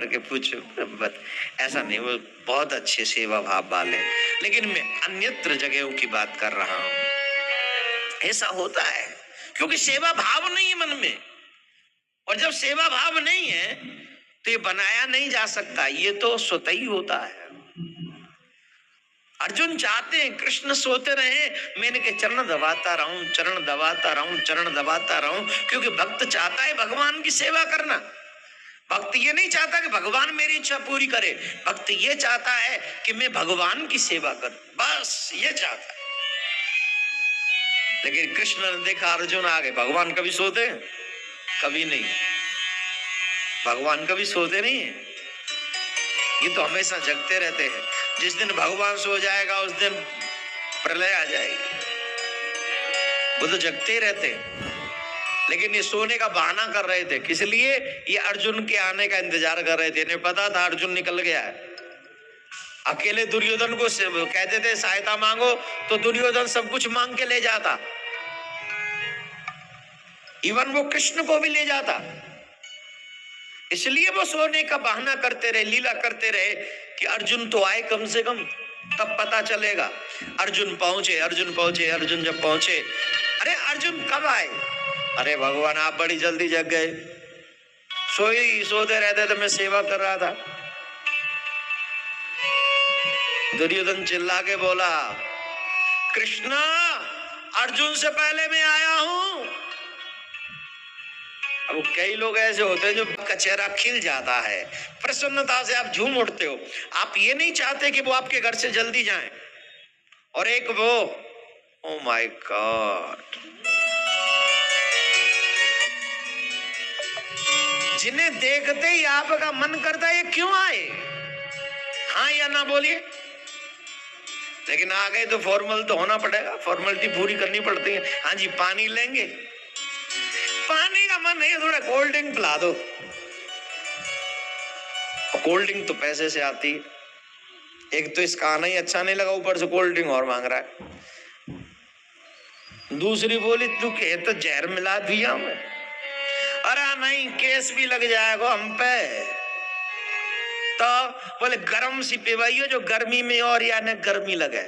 करके पूछ, ऐसा नहीं, वो बहुत अच्छे सेवा भाव वाले, लेकिन मैं अन्यत्र जगहों की बात कर रहा हूं। ऐसा होता है क्योंकि सेवा भाव नहीं है मन में, और जब सेवा भाव नहीं है तो ये बनाया नहीं जा सकता, ये तो स्वतः ही होता है। अर्जुन चाहते हैं कृष्ण सोते रहे, मैंने के चरण दबाता रहूं, चरण दबाता रहूं, चरण दबाता रहूं, क्योंकि भक्त चाहता है भगवान की सेवा करना। भक्त ये नहीं चाहता कि भगवान मेरी इच्छा पूरी करे, भक्त ये चाहता है कि मैं भगवान की सेवा करूं, बस ये चाहता है। लेकिन कृष्ण ने देखा अर्जुन आ गए, भगवान कभी सोते हैं? कभी नहीं, भगवान कभी सोते नहीं है, ये तो हमेशा जगते रहते हैं। जिस दिन भगवान सो जाएगा उस दिन प्रलय आ जाएगी, वो तो जगते ही रहते हैं। लेकिन ये सोने का बहाना कर रहे थे, किस लिए? ये अर्जुन के आने का इंतजार कर रहे थे, इन्हें पता था अर्जुन निकल गया है। अकेले दुर्योधन को कहते थे सहायता मांगो, तो दुर्योधन सब कुछ मांग के ले जाता, इवन वो कृष्ण को भी ले जाता। इसलिए वो सोने का बहाना करते रहे, लीला करते रहे कि अर्जुन तो आए कम से कम, तब पता चलेगा। अर्जुन पहुंचे, अर्जुन पहुंचे, अर्जुन जब पहुंचे, अरे अर्जुन कब आए? अरे भगवान आप बड़ी जल्दी जग गए, सोते रहते तो मैं सेवा कर रहा था। दुर्योधन चिल्ला के बोला, कृष्णा अर्जुन से पहले मैं आया हूं। अब कई लोग ऐसे होते हैं जो कचेहरा खिल जाता है, प्रसन्नता से आप झूम उठते हो, आप ये नहीं चाहते कि वो आपके घर से जल्दी जाएं। और एक वो, ओ माय गॉड, जिन्हें देखते ही आपका मन करता है ये क्यों आए, हाँ या ना बोलिए। लेकिन आ गए तो फॉर्मल तो होना पड़ेगा, फॉर्मेलिटी पूरी करनी पड़ती है। हाँ जी पानी लेंगे, पानी का मन है, थोड़ा कोल्ड ड्रिंक पिला दो। कोल्ड ड्रिंक तो पैसे से आती है, एक तो इसका आना ही अच्छा नहीं लगा, ऊपर से कोल्ड ड्रिंक और मांग रहा है। दूसरी बोली तू कहे तो जहर मिला दिया मैं, अरे नहीं केस भी लग जाएगा हम पे। तो बोले गरम सी पिवाइयो जो गर्मी में और यानी गर्मी लगे,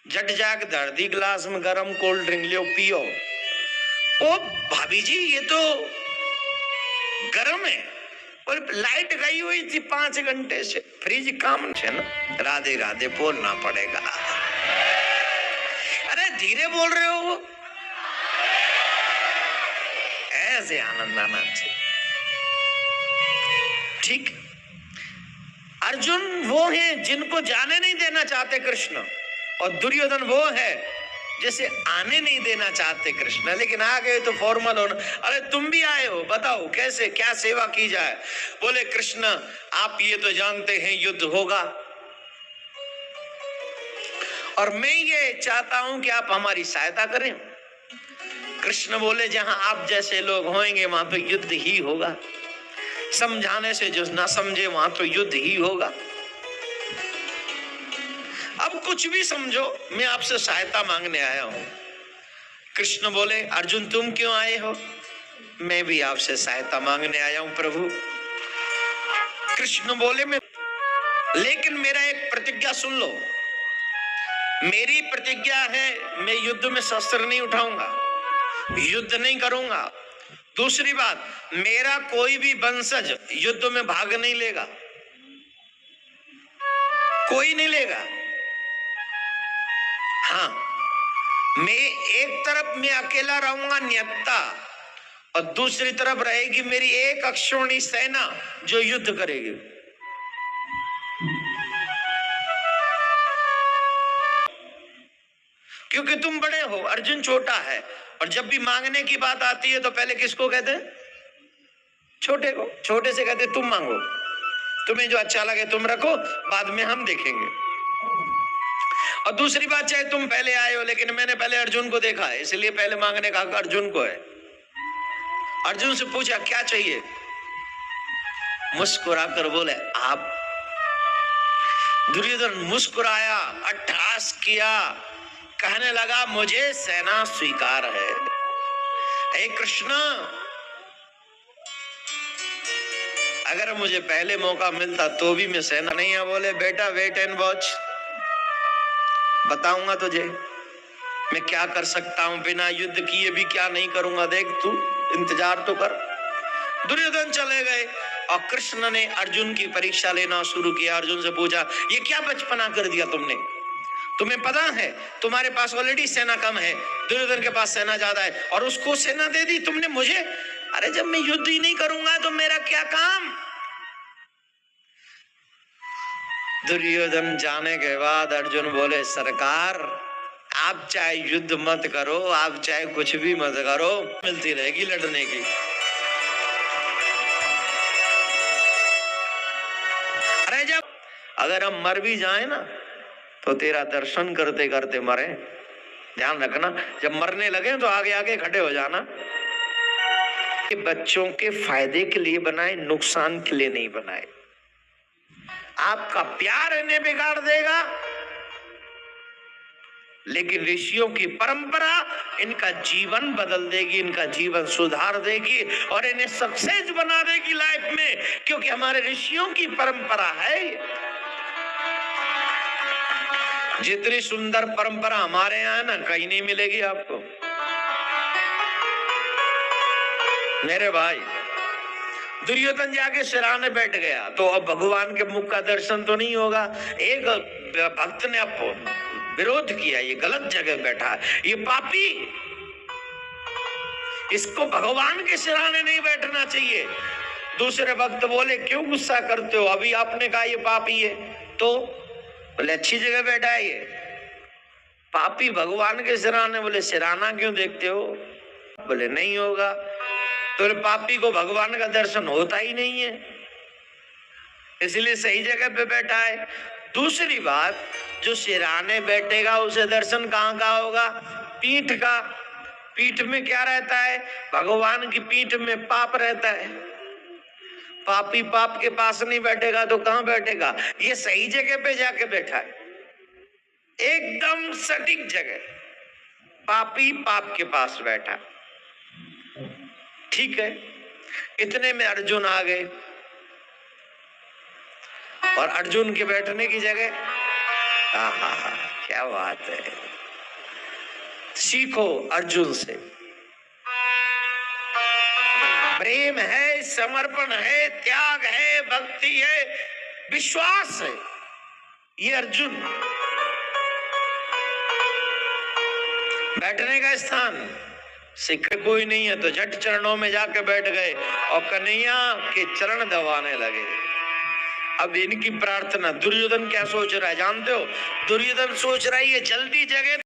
जट जाग धर दी गिलास में गरम कोल्ड ड्रिंक लियो पियो। ओ भाभी जी ये तो गरम है, और लाइट गई हुई थी 5 घंटे से, फ्रिज काम है ना। राधे राधे बोलना पड़ेगा, अरे धीरे बोल रहे हो, ऐसे आनंद आना चाहिए। ठीक, अर्जुन वो है जिनको जाने नहीं देना चाहते कृष्ण, और दुर्योधन वो है जैसे आने नहीं देना चाहते कृष्ण। लेकिन आ गए तो फॉर्मल होना, अरे तुम भी आए हो, बताओ कैसे क्या सेवा की जाए। बोले कृष्ण आप ये तो जानते हैं युद्ध होगा, और मैं ये चाहता हूं कि आप हमारी सहायता करें। कृष्ण बोले जहां आप जैसे लोग होंगे वहां तो युद्ध ही होगा, समझाने से जो ना समझे वहां तो युद्ध ही होगा। अब कुछ भी समझो, मैं आपसे सहायता मांगने आया हूं। कृष्ण बोले अर्जुन तुम क्यों आए हो? मैं भी आपसे सहायता मांगने आया हूं प्रभु। कृष्ण बोले मैं, लेकिन मेरा एक प्रतिज्ञा सुन लो। मेरी प्रतिज्ञा है मैं युद्ध में शस्त्र नहीं उठाऊंगा, युद्ध नहीं करूंगा। दूसरी बात, मेरा कोई भी वंशज युद्ध में भाग नहीं लेगा, कोई नहीं लेगा। हाँ, मैं एक तरफ मैं अकेला रहूंगा निहत्ता, और दूसरी तरफ रहेगी मेरी एक अक्षौणी सेना जो युद्ध करेगी। क्योंकि तुम बड़े हो, अर्जुन छोटा है, और जब भी मांगने की बात आती है तो पहले किसको कहते हैं? छोटे को। छोटे से कहते तुम मांगो, तुम्हें जो अच्छा लगे तुम रखो, बाद में हम देखेंगे। और दूसरी बात, चाहे तुम पहले आए हो, लेकिन मैंने पहले अर्जुन को देखा है, इसलिए पहले मांगने का हक अर्जुन को है। अर्जुन से पूछा क्या चाहिए? मुस्कुराकर बोले आप। दुर्योधन मुस्कुराया, अट्टहास किया, कहने लगा मुझे सेना स्वीकार है। हे कृष्ण, अगर मुझे पहले मौका मिलता तो भी मैं सेना नहीं है। बोले बेटा वेट एंड वॉच, बताऊंगा तुझे मैं क्या कर सकता हूं, बिना युद्ध किए भी क्या नहीं करूंगा, देख तू इंतजार तो कर। दुर्योधन चले गए और कृष्ण ने अर्जुन की परीक्षा लेना शुरू किया। अर्जुन से पूछा ये क्या बचपना कर दिया तुमने, तुम्हें पता है तुम्हारे पास ऑलरेडी सेना कम है, दुर्योधन के पास सेना ज्यादा है और उसको सेना दे दी तुमने मुझे। अरे जब मैं युद्ध ही नहीं करूंगा तो मेरा क्या काम। दुर्योधन जाने के बाद अर्जुन बोले सरकार आप चाहे युद्ध मत करो, आप चाहे कुछ भी मत करो, मिलती रहेगी लड़ने की। अरे जब अगर हम मर भी जाए ना तो तेरा दर्शन करते करते मरे, ध्यान रखना। जब मरने लगे तो आगे आगे खड़े हो जाना। बच्चों के फायदे के लिए बनाए, नुकसान के लिए नहीं बनाए। आपका प्यार इन्हें बिगाड़ देगा, लेकिन ऋषियों की परंपरा इनका जीवन बदल देगी, इनका जीवन सुधार देगी और इन्हें सक्सेस बना देगी लाइफ में, क्योंकि हमारे ऋषियों की परंपरा है। जितनी सुंदर परंपरा हमारे यहाँ है ना, कहीं नहीं मिलेगी आपको। मेरे भाई दुर्योधन जाके सिराने बैठ गया तो अब भगवान के मुख का दर्शन तो नहीं होगा। एक भक्त ने अब विरोध किया, ये गलत जगह बैठा है, ये पापी, इसको भगवान के सिराने नहीं बैठना चाहिए। दूसरे भक्त बोले क्यों गुस्सा करते हो, अभी आपने कहा ये पापी है, तो बोले अच्छी जगह बैठा है ये पापी भगवान के सिराने। बोले सिराना क्यों देखते हो, बोले नहीं होगा। तो पापी को भगवान का दर्शन होता ही नहीं है, इसलिए सही जगह पे बैठा है। दूसरी बात, जो सिराने बैठेगा उसे दर्शन कहाँ का होगा, पीठ का। पीठ में क्या रहता है, भगवान की पीठ में पाप रहता है। पापी पाप के पास नहीं बैठेगा तो कहाँ बैठेगा, ये सही जगह पे जाके बैठा है, एकदम सटीक जगह। पापी पाप के पास बैठा, ठीक है। इतने में अर्जुन आ गए और अर्जुन के बैठने की जगह, क्या बात है, सीखो अर्जुन से। प्रेम है, समर्पण है, त्याग है, भक्ति है, विश्वास है, ये अर्जुन। बैठने का स्थान सिक्के कोई नहीं है तो झट चरणों में जाके बैठ गए और कन्हैया के चरण दबाने लगे। अब इनकी प्रार्थना, दुर्योधन क्या सोच रहा है जानते हो, दुर्योधन सोच रहा है ये जल्दी जगह